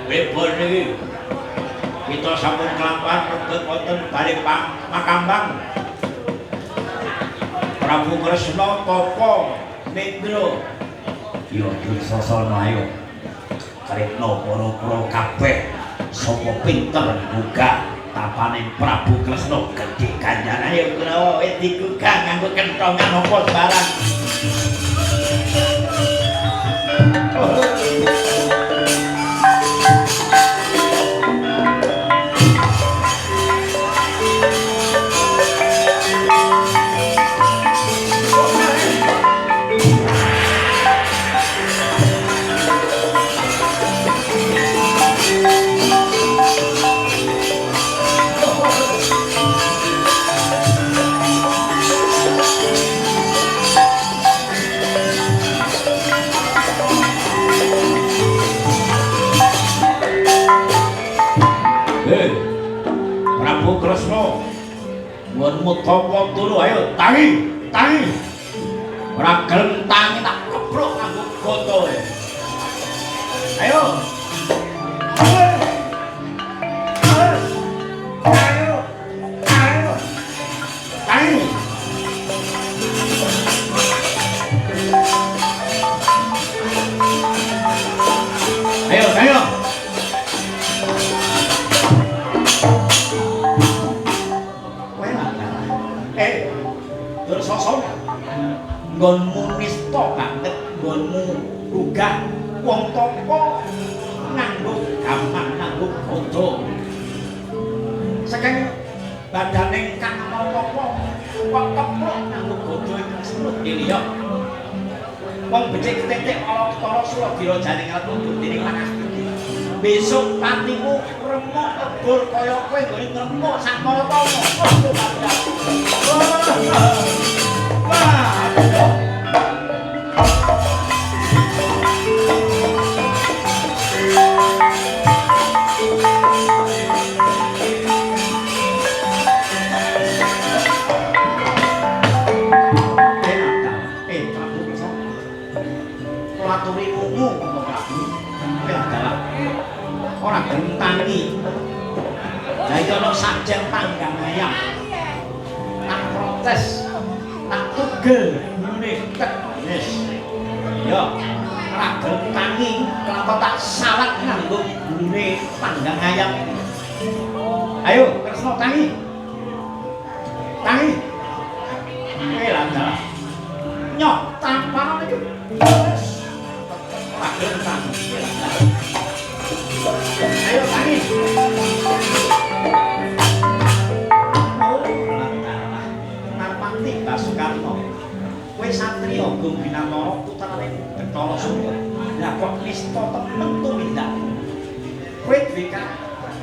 Bebon iki. Kita sampun kelampahan rebut wonten bali Makambang. Prabu Kresna Tapa Nendra. Ya Dursasana ayo. Kretna para kabeh sapa pinter buka tapaning Prabu Kresna gedhe ganjaran ayo Kurawa wis digugang nganggo kentongan apa barang. Mutapa turu ayo tangi ora gelem tangi tak keprok nganggo gotoe ayo tangi Dursasana nggonmu nista banget nggonmu rugah wong tapa nganggo gaman nganggo bodo saking badane kang tapa kok keprok nganggo bodo iki semut diliya wong becik tetek ala-ala Suragira jane ngelut dening lanang besok patimu remuk ebul kaya kowe nggone ngremuk sak maratamu ora gentangi lha iki ana sajen panggang ayam tak protes tak tugel ngene wis ya ora gentangi kenapa tak salat nganggo ngene panggang ayam ayo Kresna tangi lha dalah nyok tamparan iki wis ora gentangi ayo tangi Narpati Basukarno kowe satriya Gung Binatara putrane Bathara Surya lah kok nista temen tumindak kowe duwe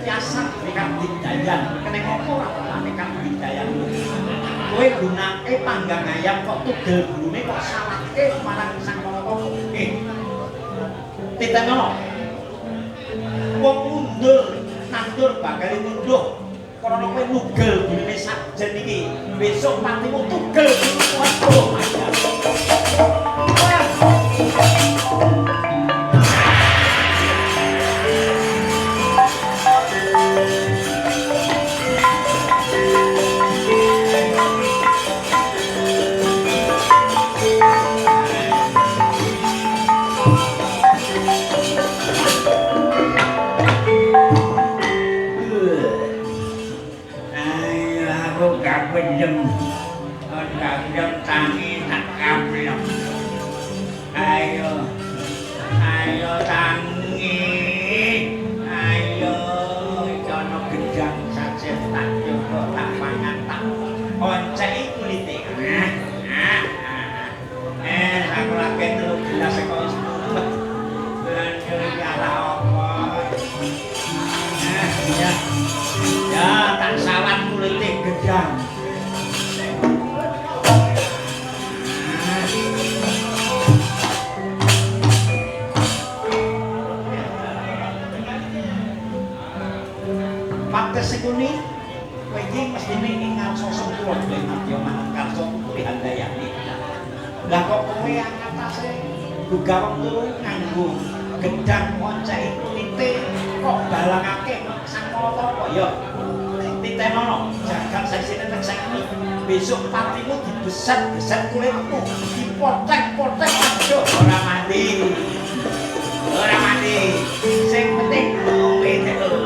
kiasan duwe kabudayan kene apa ora pelane kabudayan kowe gunake panggang ayam kok tugel gulune kok salahke marang Sang Maratama titenono wong mundur nandur bakal munduh karena kowe nugel gulune sajen iki besok patimu tugel waduh Kadang tangi tak kaplok ayo tangi ayo jono gedang sajen tak coba tak pangan tak onceki kulite aku lagi telu gelas kok wis mumet bulan kala apa ya tak sawat kulite gedang Sekuni, kowe iki mestine ing ngarsa sempurna dene yo manut karsa kuwi handayani. Lah kok kowe ang atase gugawang turu nganggo gedang ngoncai tite kok balangake sang Malatapa ya titenono jagat sesine nek saiki besok patimu dibeset-beset kulitmu dipotek-potek aja ora mandi sing penting ngene lho.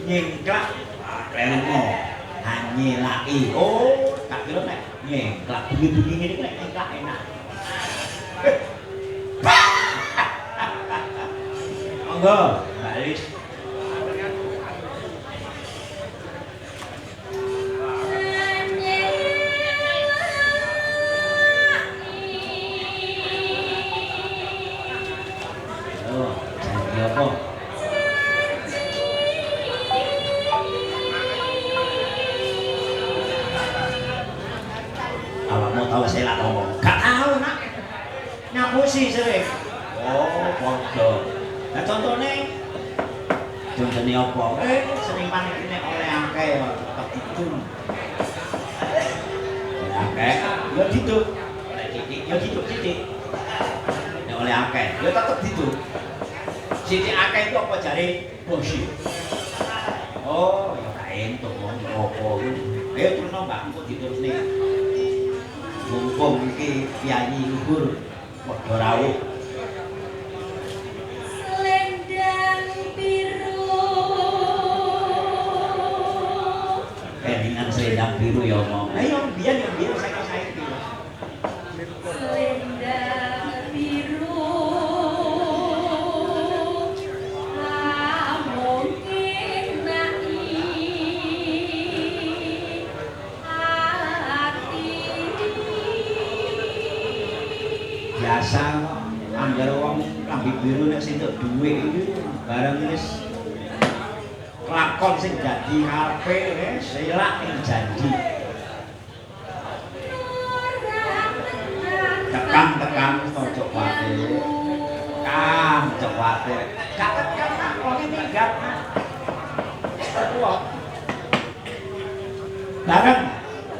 nyengklak kleru hanyelaki. Oh, tak kira nek nyengklak bunyi-bunyi ngene iki nek nyengklak enak. Monggo, Mbak Lis. Oh, janji apa? Awakmu tau selak ngomong? Gak tau, Nak. Ngapusi sering. Oh, padha. Nah contohnya apa? Sering panik ini oleh akeh tetap didun. Oleh akeh, ya didun. Oleh titik, ya didun. Nek oleh akeh, ya tetap didun. Sithik akeh itu apa jare bosi? Oh, ya gak entuk wong apa kuwi. Ayo turno Mbak, engko diterusne. Mumpung iki piyayi luhur padha rawuh. Selendang biru ya omong. Ayo biyen yang biru saiki. Selendang biru mungkin nai hati. Biasa anggere wong lambi biru nek sing duwe iki bareng wis lakon sing dadi kabeh selak ing janji. Tekan ojo kuwatir. Ojo kuwatir. Gak tekan wong minggat. Kuat. Bareng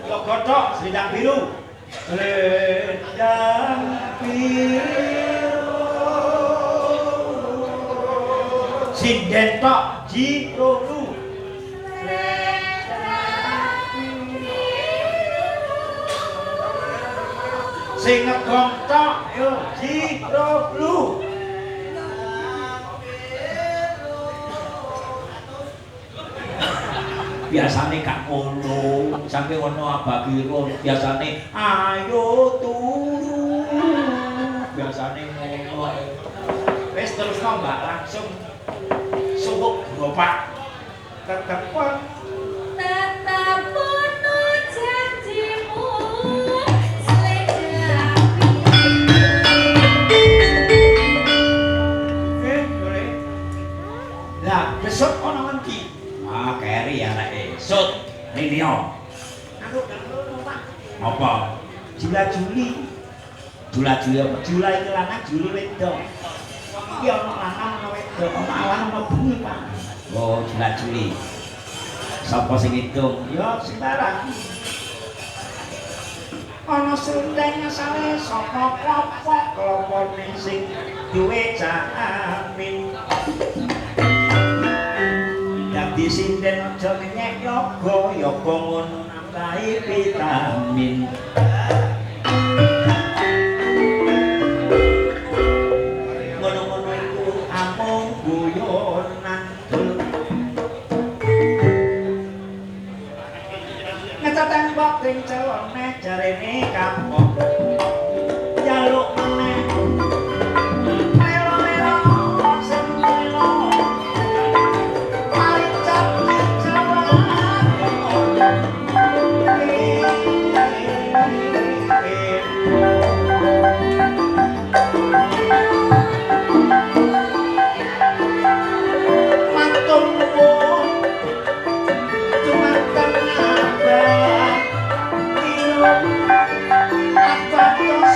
yo godhok selendang biru. Selendang biru. Sinden tok jiro. Sing ngegong tok yo jiro lu. Biasane gak ngono, sampe ono abagiro biasane ayo turu. Biasane ngono. Wis terus Mbak langsung suwuk Bapak ketepen Tetap penuh janjimu selendang boleh. Lah besok ono ngendi? Ah keri areke. Sut Rinio. Aku gak ngono, Pak. Apa? Jula-juli. Jula-juli apa? Jula iki lanang, Juli wedok. Iki ono lanang ono wedok, ono awan ono bengi, Pak. Oh, jula-juli. Sapa sing ngitung? Ya sembarang. Ana sundeng asale saka klopok klopone sing duwe Caamin. Dadi sinden aja nyek yoga ngono nambahi vitamin. Ngono-ngono iku amung guyonan. Tembok ing celone jarene kampung jaluk meneh melo-melo sing melo pancap jawan Apa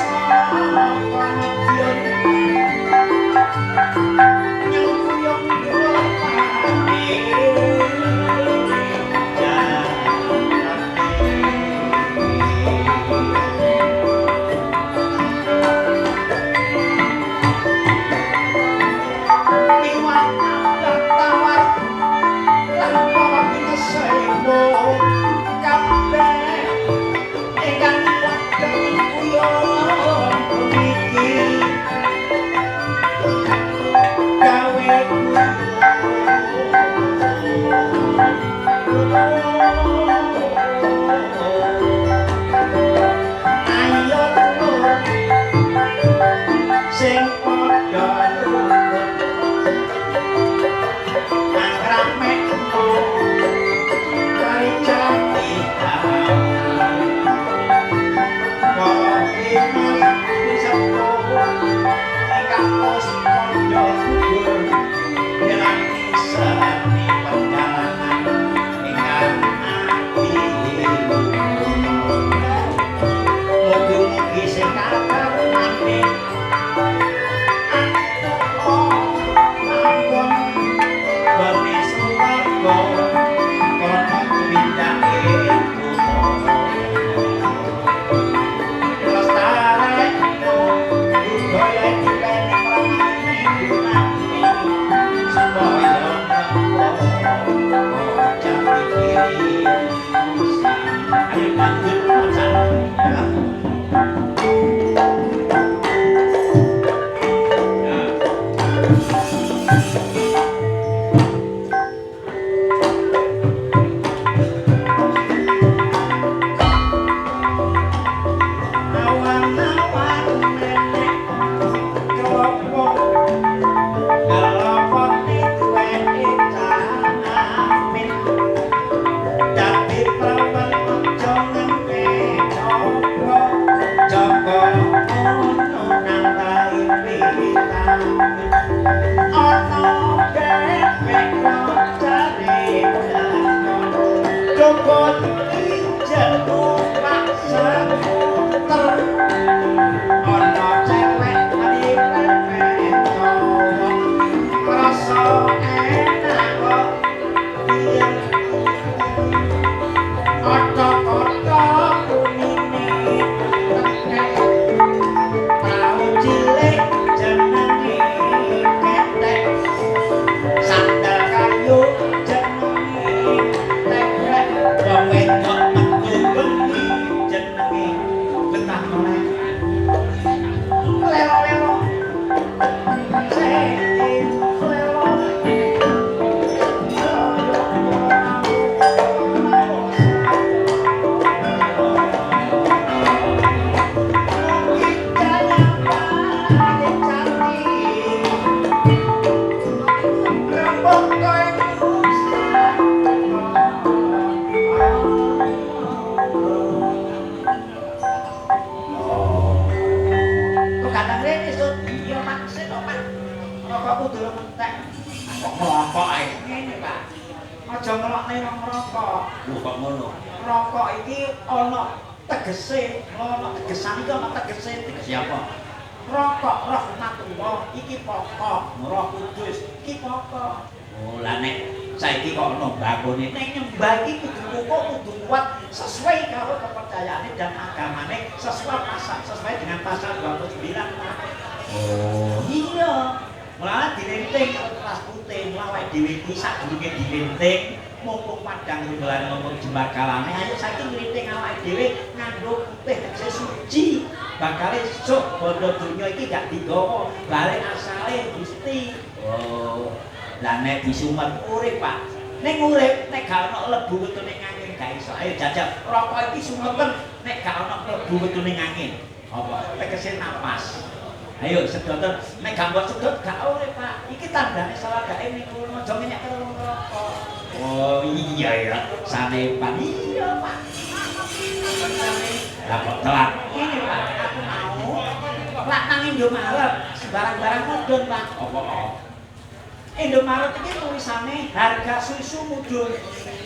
Indomaret iki tulisane harga susu mudhun.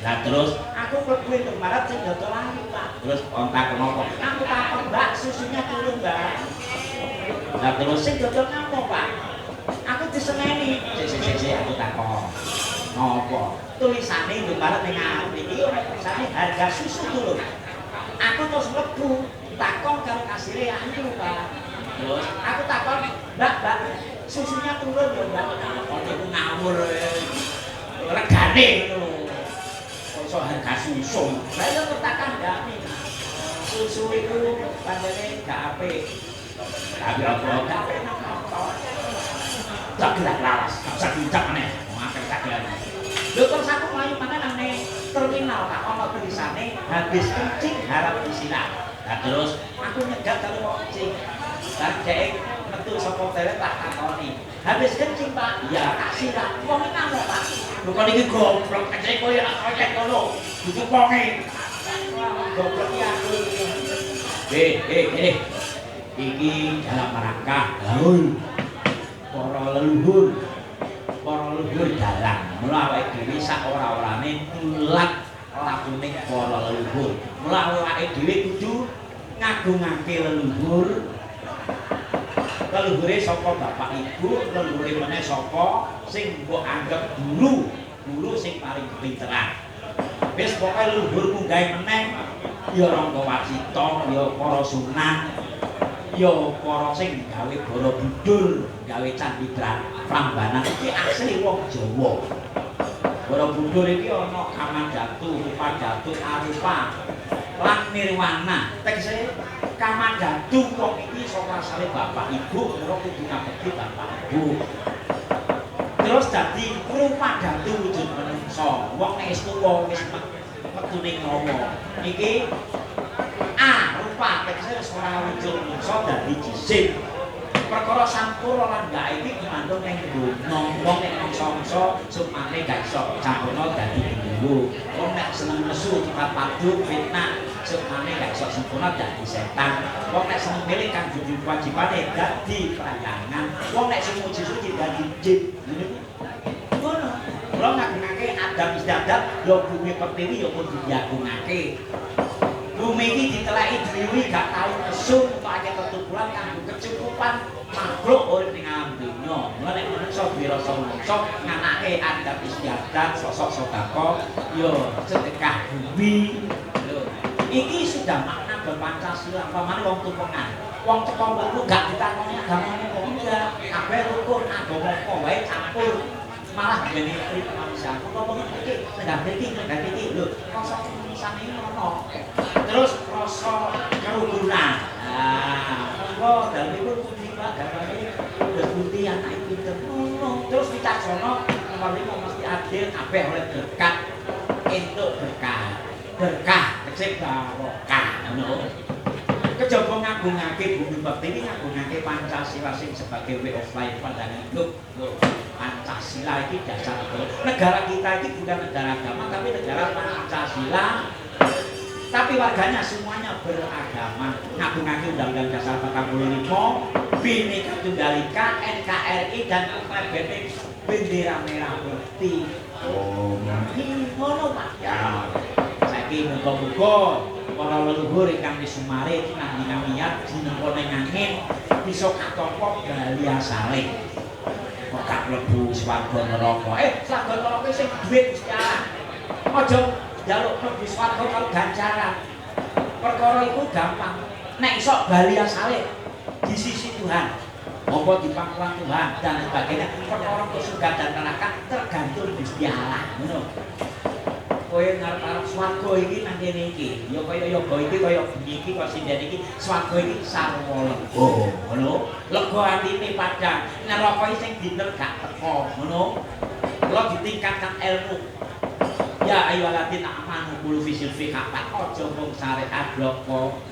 Lah terus aku mlebu Indomaret sing dodol ayu, Pak. Terus kontak kenapa? Aku takon, Mbak, susunya turun, Mbak. Lah terus sing dodol napa, Pak? Aku disengeni. Sik aku takon. Napa? Tulisane Indomaret ning ngarep iki ora tulisane harga susu turun. Aku terus mlebu takon karo kasire ayu, Pak. Terus aku takon, Mbak, susunya turun ya, Mbak. Kok iku ngawur. Regane ngono. Kok iso harga susu. Lah yo tak kandhani. Susu iku pancene gak apik. Tapi apa gak apik napa. Tak gelak laras, gak usah diucap meneh. Wong akeh kagelan. Lho terus aku mlayu maneh nang terminal tak ono tulisane habis kencing harap disiram. Nah terus aku nyegat karo wong kencing. Lah dhek metu saka hotel tak takoni. Habis kencing Pak, ya tak siram. Wong ngamuk Pak. Lho kok iki goblok kencing koyo koyek ngono. Dudu wonge. Goblok ya aku. Gini. Iki dalam rangka gaul para leluhur dalang. Mula awake dhewe sak ora-orane tulat lakune para leluhur. Mula awake dhewe kudu ngagungake leluhur. Leluhure saka bapak ibu, leluhure meneh saka sing mbok anggap guru sing paling pinteran. Wis pokoke leluhur munggahe meneh ya Rangga Warsita, ya para Sunan, ya para sing gawe Borobudur, gawe Candhi Prambanan iki asli wong Jawa. Borobudur iki ana Kamandhatu, Rupadhatu, Arupa lan Nirwana. Tegese Kamandhatu wong iki saka asale bapak ibu, ora kudu ngabekti bapak ibu. Terus dadi Rupadhatu wujud menungsa. Wong nek wis tuwa wis metune nyawa. Iki rupa tegese wis ora wujud menungsa dadi jisim. Perkara sampura lan gak iki gumantung ning donya. Wong nek mangsa-mangsa supane gak iso campurna dadi guru. Wong nek seneng nesu cepat padu fitnah supane gak iso sempurna dadi setan. Wong nek seneng milih kang dudu wajibane dadi pelayangan. Wong nek sing muji-muji dadi jin. Ngono. Kula ngagungake adab istiadat ya bumi pertiwi ya kudu diagungake. Bumi iki diteleki dewi gak tau nesu pakai tetubulan kanggo kecukupan makhluk urip ning alam donya. Mula nek manungsa wirasa manungsa nganake adab istiadat sosok sedekah ya sedekah bumi. Lho, iki sudah makna Pancasila. Pamane wong tumpengan. Wong teko mlebu gak ditakoni agamane kok enggak. Kabeh rukun agama apa wae campur. Malah gene iki manusia. Kok ngomong iki negara iki lho, rasa kemanusiaan iki ono. Terus rasa kerukunan. Monggo dalem pundi Pak gamane udah putih anak pinter. Terus dicaksono nomor 5 mesti adil kabeh oleh berkat entuk berkah. Berkah tegese barokah ngono. Kejaba ngagungake bumi pertiwi ngagungake Pancasila sing sebagai way of life pandangan hidup. Pancasila iki dasar negara kita ini bukan negara agama tapi negara Pancasila. Tapi warganya semuanya beragama. Ngagungake Undang-Undang Dasar 45, Bhinneka Tunggal Ika, NKRI dan UPBT bendera merah putih. Oh, ngono Pak. Ya. Saiki muga-muga para leluhur ingkang wis sumare nang dinamiat dinengkone angin bisa katompo Bali asale. Kok gak mlebu swarga neraka. Swarga neraka sing dhuwit Gusti Allah. Aja njaluk mlebu swarga karo ganjaran. Perkara iku gampang. Nek iso Bali asale di sisi Tuhan. Apa di pangkuan Tuhan dan sebagainya. Perkara ke surga dan neraka tergantung Gusti Allah. Ngono. Kowe ngarep-arep swarga iki nang kene iki. Ya kaya yoga iki kaya bumi iki kaya sinden iki. Swarga iki sarwa lega. Ngono. Lega atine padhang. Neraka iki sing dinten gak teko. Ngono. Kula ditingkatkan ilmu. Ya ayyuhalladzina amanu qulu fi silfi haqqan. Aja mung syariat bloko.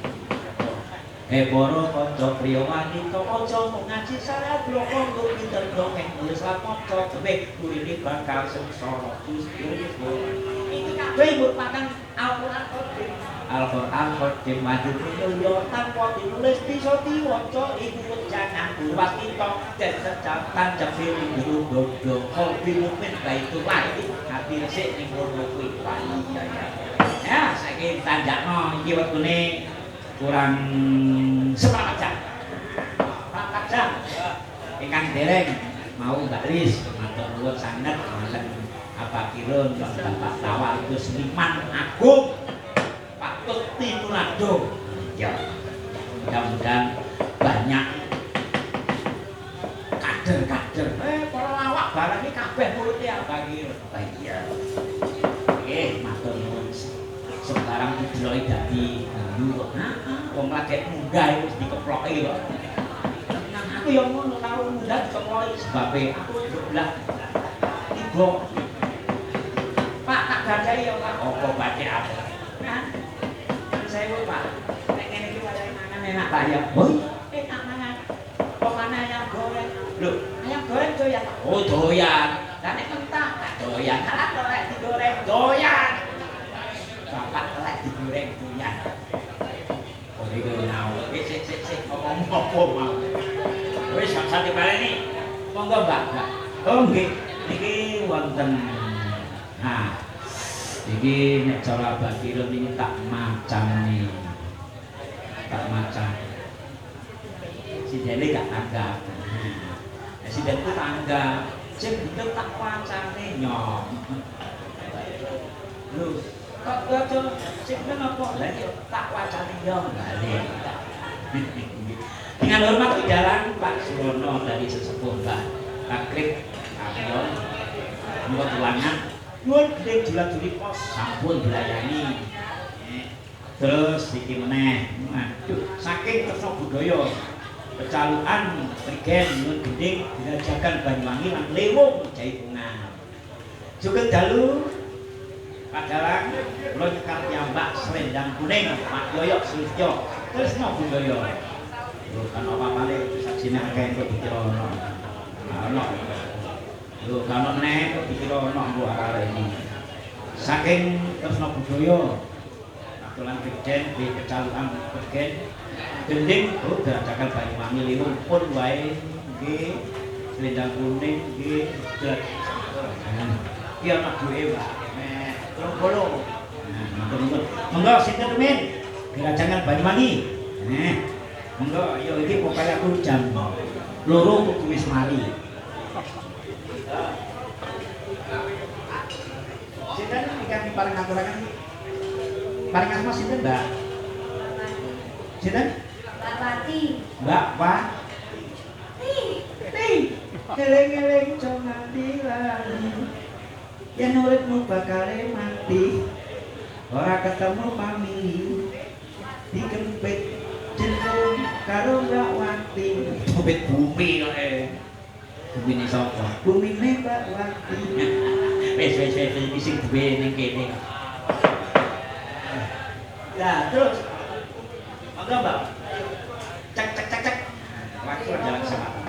Para kanca priya wanita aja mung ngaji syariat bloko nggo pinter dongeng nulis lan maca dene kurine bakal sengsara Gusti. Kabeh merupakan Al-Qur'an Qadim. Al-Qur'an Qadim maju mulya tanpa ditulis bisa diwaca iku jangan luas kita dan secatan jebul dodo hobi mukmin baitullah iki hati resik ning ngono kuwi. Ya saiki tanjakno iki wektune kurang seprapat jam. Seprapat jam. Ingkang dereng mau Mbak Lis matur nuwun sanget wonten apa kirun Bapak Tawa itu seniman agung patut tinulado. Ya mudah-mudahan banyak kader-kader para lawak barang iki kabeh mulute Abang Kirun. Iya. Matur nuwun. Sekarang dideloki dadi guru. Wong lagi munggah wis dikeploki kok. Nang aku ya ngono tau munggah dikeploki sebabe aku belah tiba gadahi ya Pak. Apa batik apa? Nah, saya Pak. Nek ngene iki wayahe mangan enak Pak ya. Oh, enak mangan. Pokoknya ayam goreng. Loh, ayam goreng doyan Pak. Oh, doyan. Lah nek kentang gak doyan. Lah telek digoreng doyan. Bapak telek digoreng doyan. Oh, iki nau. Sik ngomong apa mau. Wis sak dibaleni. Monggo Mbak. Oh nggih. Niki wonten. Nah. Iki nek cara bakilun ini tak macani. Tak macan. Sidene gak tanggap. Nah, sidene ku tanggap. Sing bener tak wacane nyok. Lho, kok aja sing bener apa? Lah yo tak wacane yo bali. Dengan hormat jalan Pak Surono dari sesepuh Mbak Takrib Kamyon Mbak Tulangan nuwun gede julat-juli pos sampun dilayani. Terus iki meneh aduh saking tresna budaya pecalukan prigen nuwun gending dirajakan Banyuwangi lan lewung Jaipungan. Sugeng dalu Padalang kula nyekal piyambak Slendang Kuning Pak Yoyok Sulistyo tresna budaya. Lho kan apa-apane saksine akeh kok dikira ono. Ono. Lho kan ono neh kok dikira ono mbok arek ini. Saking tresna budaya Patulan Brigjen di Kecalukan Brigjen gending udah cakal Banyuwangi liwung pun wae nggih Slendang Kuning nggih jelas. Iki ana duwe Pak. Nek 30. Nah, monggo. Monggo sinten men? Kerajangan Banyuwangi. Nah. Monggo, yo iki pokoke aku jam 2 kudu wis mari. Sinten iki pareng aturaken iki? Pareng asma sinten, Mbak? Sinten? Mbak Pati. Mbak Pati. Eling-eling aja nganti lali. Yen uripmu bakal mati. Ora ketemu famili. Dikempit jeneng karo Mbak Wati. Kempit bumi kok Bumi ini sapa? Bumi ini Mbak Wati. Wis iki sing duwe ning kene. Lah terus monggo Mbak. Cek. Waktu jalan sama.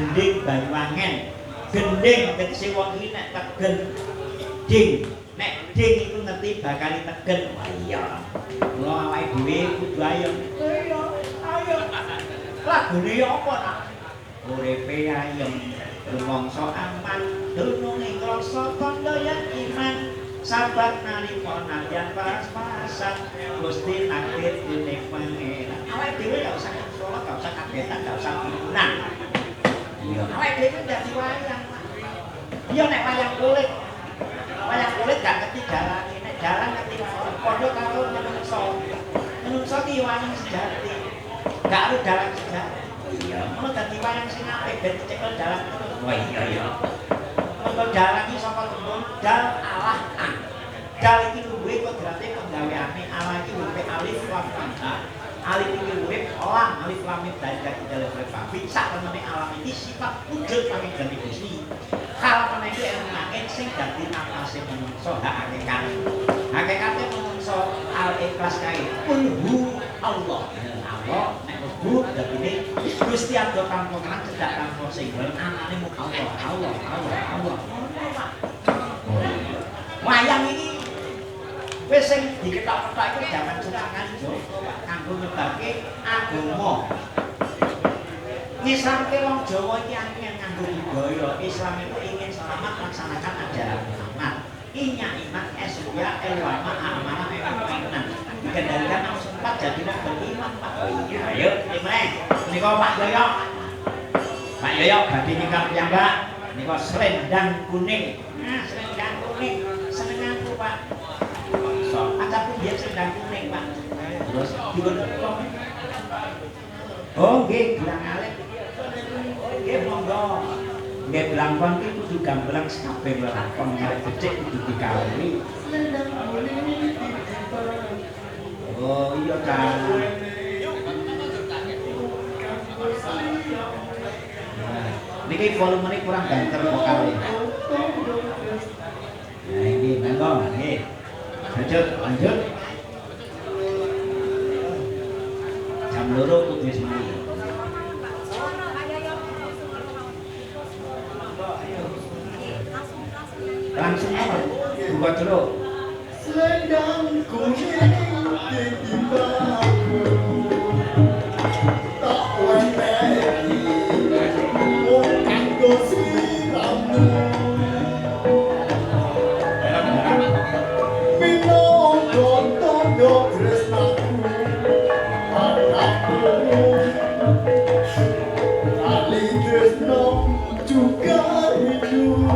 gending Banyuwangen. Gending tegese wong iki nek tegen ding. Nek ding iku ngerti bakal tegen. Wah iya. Mula awake dhewe kudu ayo. Ayo. Lagune apa nak? Uripe ayem, rumangsa aman, dununge krasa kandha yen iman. Sabar nalika nadyan pas-pasan Gusti takdir dening pangeran. Awake dhewe gak usah sholat, gak usah kagetan, gak usah pinunan. Iya, awake dhewe dadi wayang. Iya nek wayang kulit. Wayang kulit gak ngerti jalane, nek jalan ngerti padha karo menungso. Menungso ki wayang sejati. Gak ada dalan sejati. Iya, ngono dadi wayang sing apik ben cekel dalan terus. Wah iya ya. Untuk jalan ini saka tembung dal alah an. Dal iki luwih kodrate penggaweane alah iki luwih alif lam fathah. Alif iki luwih lam alif lam dari dalem babi sak temene alam iki sifat wujud pangingane Gusti. Hal meniki eling sing dadi napase menungso hakikat. Hakikate menungso al ikhlas kae. Kulhu Allah. Allah nek mlebu dadine Gusti ada tanpa kenang cedak tanpa singgol anane mung Allah. Wayang iki wis sing diketok-ketok iku jaman Sunan Joko kanggo nyebabke agama. Ngislamke wong Jawa iki angin nganggo budaya. Islam itu ingin selamat melaksanakan ajaran Muhammad. Inya iman esya elwama amanah eman. Dikendalikan nang sempat jadi wong beriman Pak. Iya, ayo dimreng. Menika Pak Yoyo. Pak Yoyo badhe nikah piyambak. Menika selendang kuning. Nah, selendang kuning senenganku Pak. So, acaku biyen selendang kuning Pak. Terus dipun oh nggih, bilang alit. Nggih monggo. Nggih blangkon iki kudu gamblang kabeh blangkon arek becik kudu dikawini. Oh iya kan. Niki volumenya kurang banter vokale. Nah ini monggo nggih. Lanjut. Jam 2 kudu wis mari. Langsung apa? Buka dulu. Selendang kuning di bangku tak wenteni wong kanggo siramu minangka tandha tresnaku anakku kali tresno juga hidup.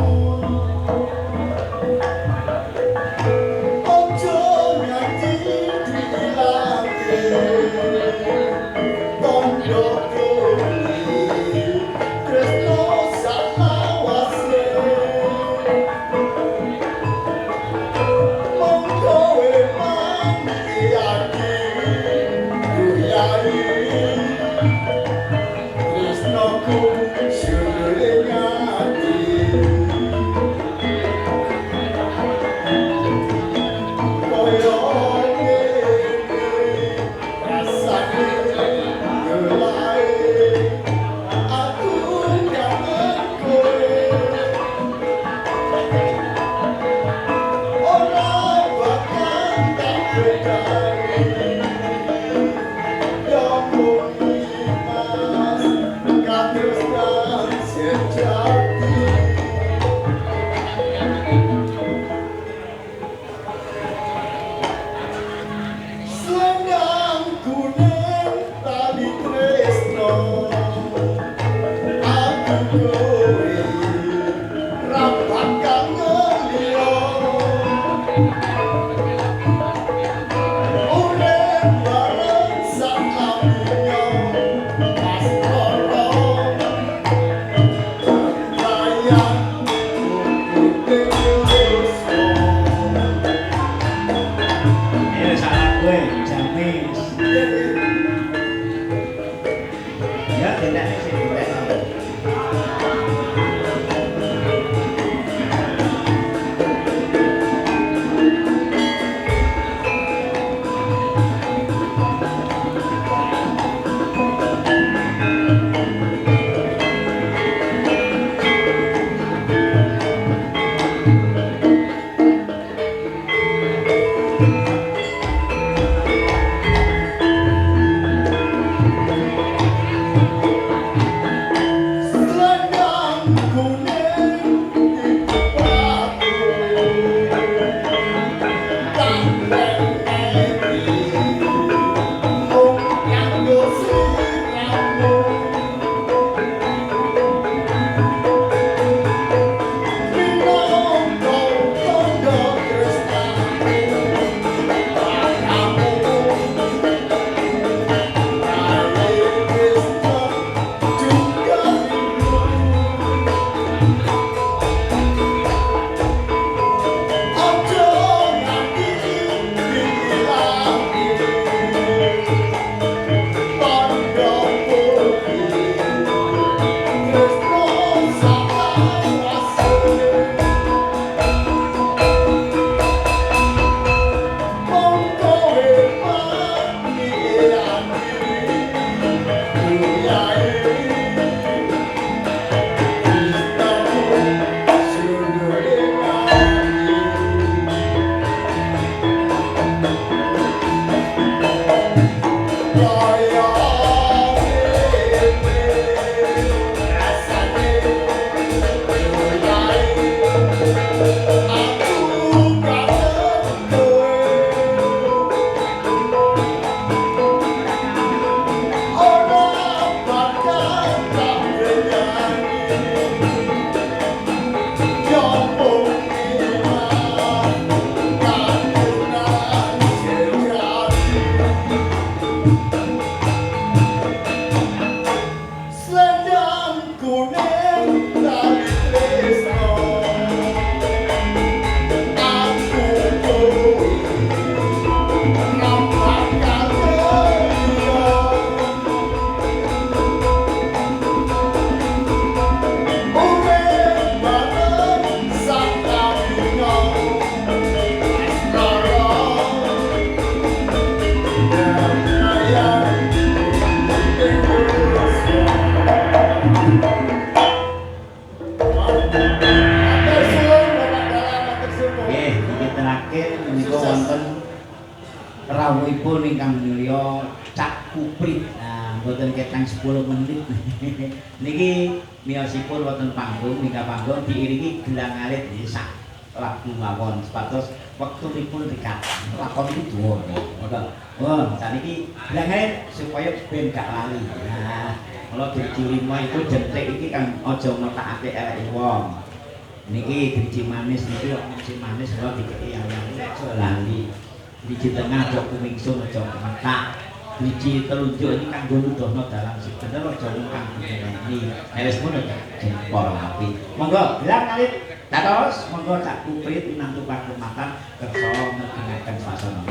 kirang 10 menit. Niki miyosipun wonten panggung, mingga panggung diiringi gelang alit sak lagu mawon sepatus wektunipun dekat. Lakon iki duwa. Wah, saniki gelang alit supaya ben gak lali. Nah, kalau Driji Lima itu jentik iki kan aja ngotakake eleke wong. Niki driji manis niki driji manis kalau dikeki yang aja lali. Driji tengah aja kumingsun aja kemetak. Driji telunjuk ini kanggo nuduhno dalam sing bener aja ngkang ini. Wis ngono jempol api. Monggo gelang alit dados monggo Cak Kuprit pinantu Pagematan kersa ngedinaken swasana.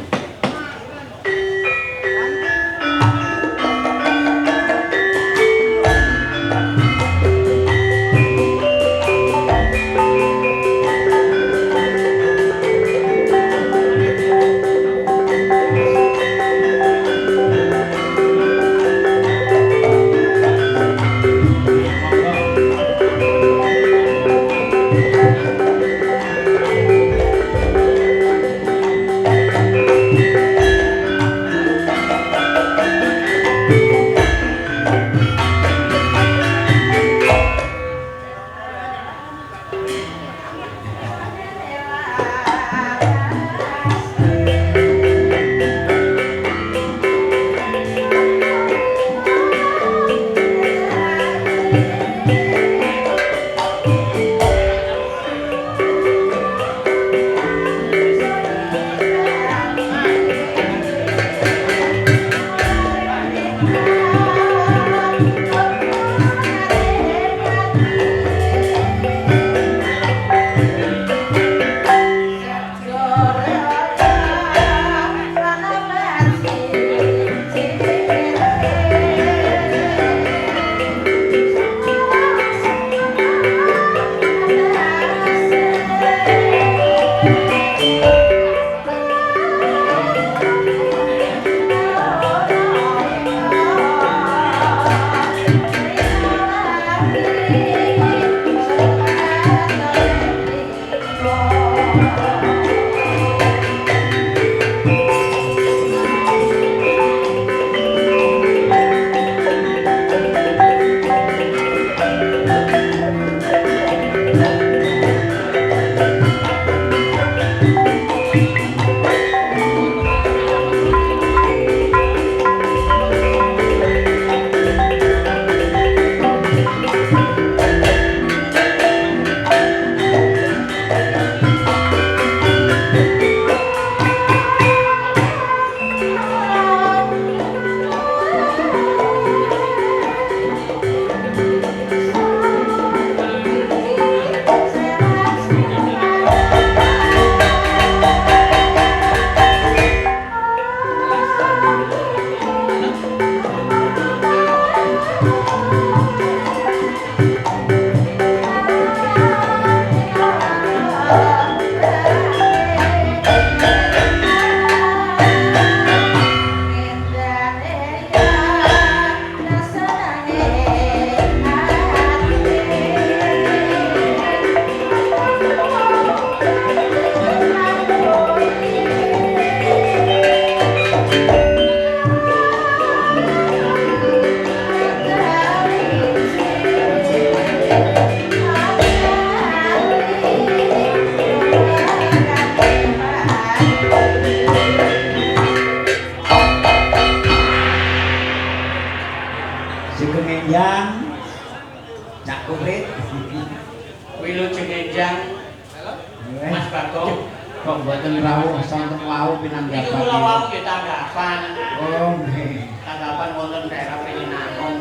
Kok mboten rawuh sonten wau pinanggapan. Niku kula wau nggih tanggapan. Oh nggih. Tanggapan wonten daerah Prinangun.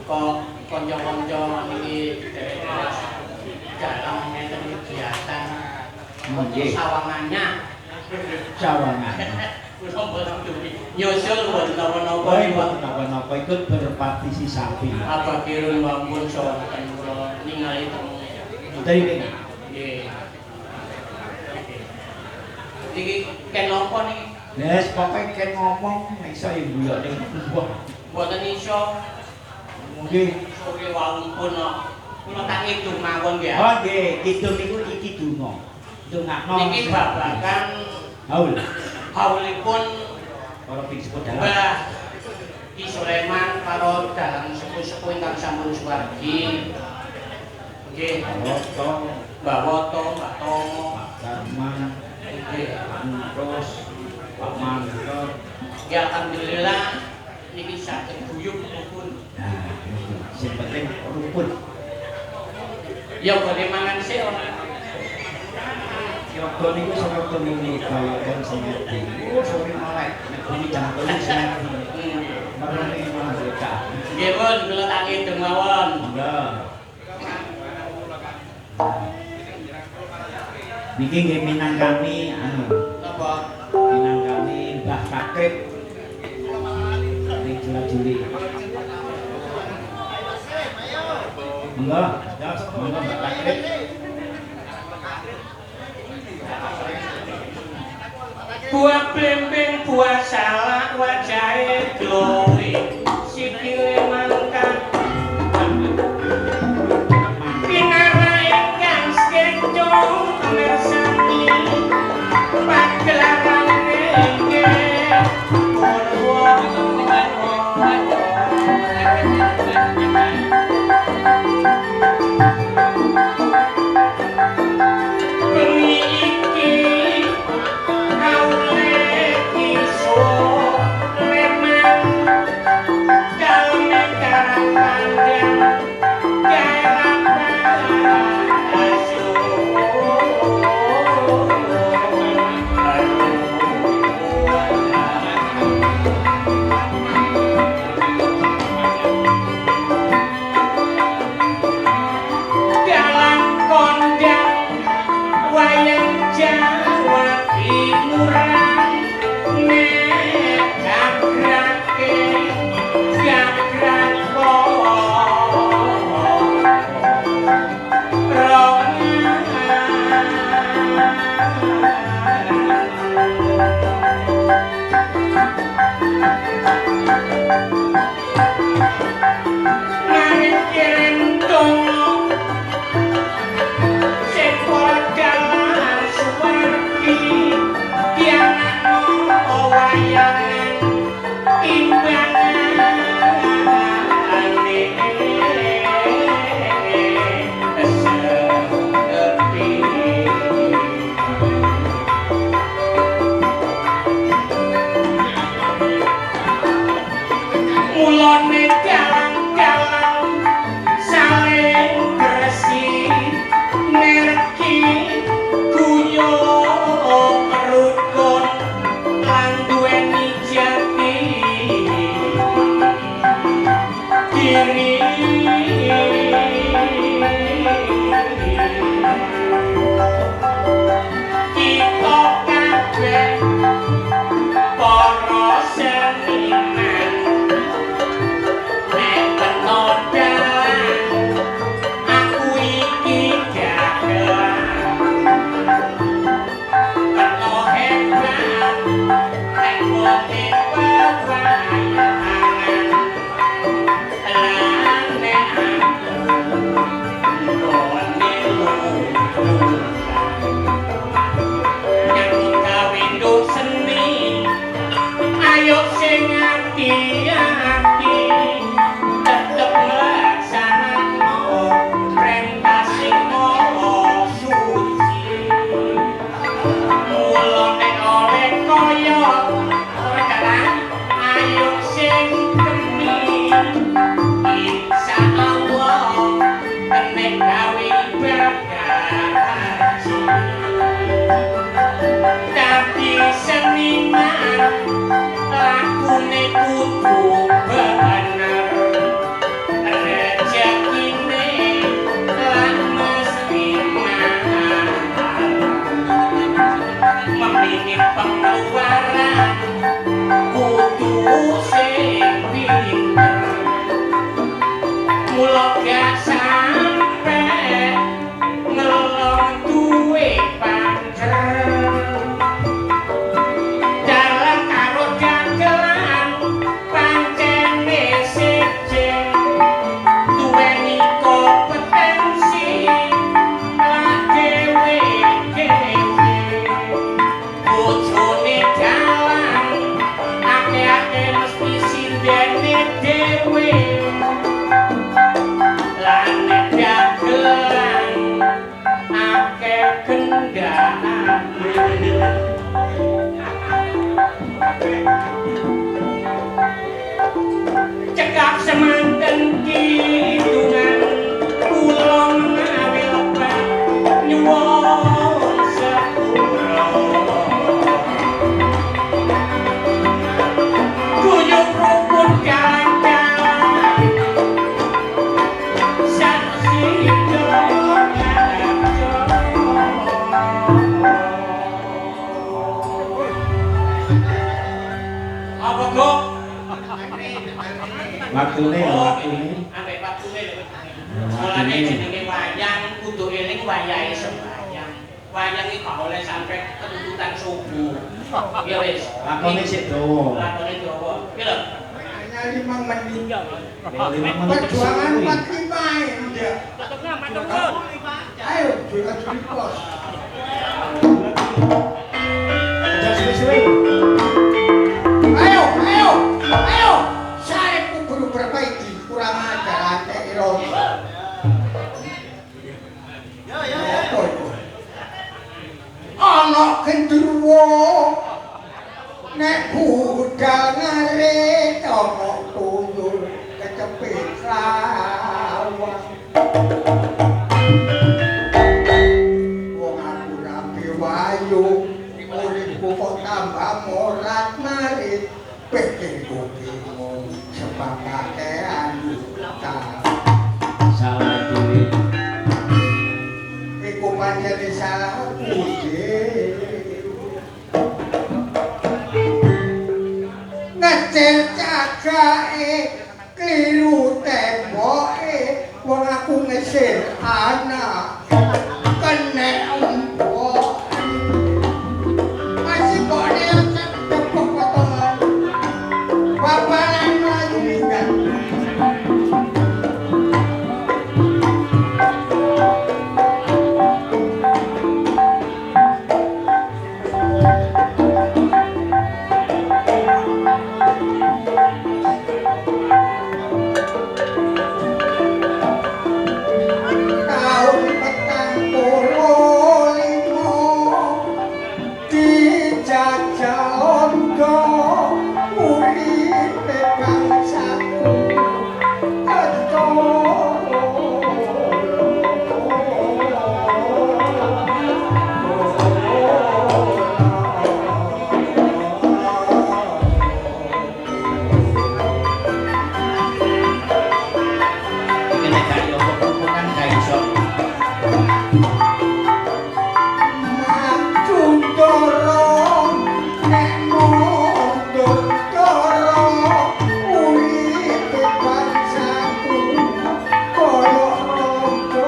Kok kanca-kanca niki dalam ngeten kegiatan Nggih. sawangannya. Sawangan. Kula mboten duwe nyusul mboten napa-napa. Oh, mboten napa-napa ikut berpartisipasi. Apa kirun wampun sonten kula ningali teng Dari ini. nggih. Iki ken napa niki? Nes pokoke ken ngomong nek iso ibu yo ning mbok. Mboten iso Nggih. sore wampun kula tak ngidung mawon nggih. Oh nggih, kidung niku iki donga. Dongakno. Niki babagan haul. haulipun Para biksu dalam. Mbah Ki Sulaiman karo dalang sepuh-sepuh ingkang sampun suwargi. Nggih, Bawoto, Mbah Woto, Mbah Tomo. Pak Darman, Nggih. Pak Nurus, Pak Mangkot. Ya alhamdulillah niki saged guyub rukun. Nah, sing penting rukun. Ya boleh mangan sik ora. Yoga niku semoga muni kaya kon semedi. Oh, sore melek. Nek bumi jam 3 semedi. Marane malah bocah. Nggih pun kula tak ngideng mawon. Monggo. Niki nggih minangkani Napa? minangkani Mbah Kakek. Ning Juli. Monggo, ya, monggo Mbah Kakek. Buah blimbing, buah salak, wajahe glowe, sikile mangkat. Pinara ingkang skecong mirsani, pagelaran nggih. Bengi iki Bojone dalang ake-ake mesti sindene Cekap semanten kidungan kula menawi lebet nyuwun sepura guyub rukun kancang saksi apa kok Waktune ya waktune. ambek waktune lho. Mulane jenenge wayang kudu eling wayahe sembahyang. Wayang iki gak oleh sampe ketuntutan subuh. Ya wis, Lakone sik dawa. lakone dawa. Piye lho? Hanya 5 menit. Perjuangan Perjuangan 45 ya. Ayo, jual pos. Aja suwe-suwe. Ayo, ayo, ayo. Saya kudu perbaiki kurang ajar ante iro. Apa itu? Ana gendruwo nek budal ngarit ana tuyul kecepit lawang. Wong aku rapi wayu uripku kok tambah morat marit pikirku bingung sebab kakean utang. Salah dhewe. Iku pancen salahku dhewe. Ngecil cacake kliru temboke wong aku ngesil anak kene empok masih kok dia cepet potongan bapalan melayu minggat. Tahun 45 dijajah londo uripe bangsaku Iki nek gak yo kok kan gak iso. Macundoro nek mundur doro uripe bangsaku koyo rondo.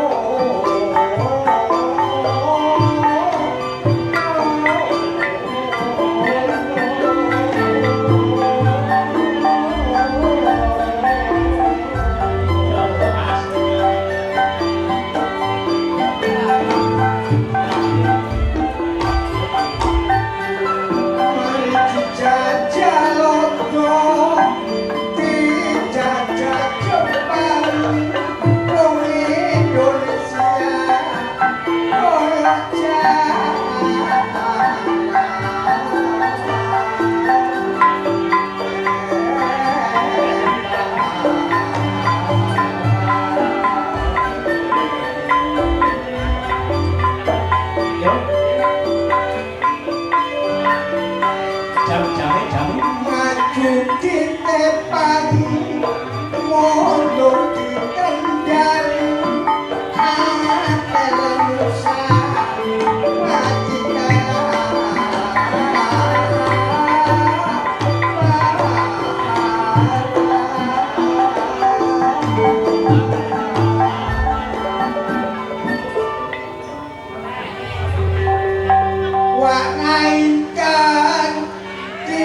Mari dijajah londo, dijajah Jepang, wong Indonesia koyo Yo. Jam-jame. maju ditepang mundur ditendang apel musa wak ngainkan di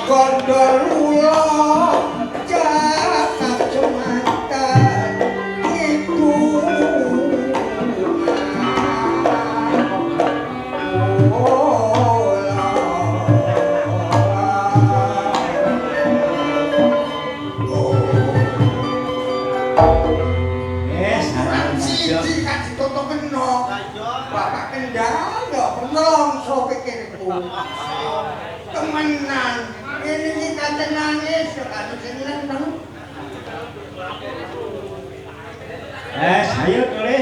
gondol ulo jakak jumatan itu siji kan ditoto kena bapak kendang ya penolong so pikirku Temenan. Ini kita nangis, aduh seneng dong. Sayur tulis.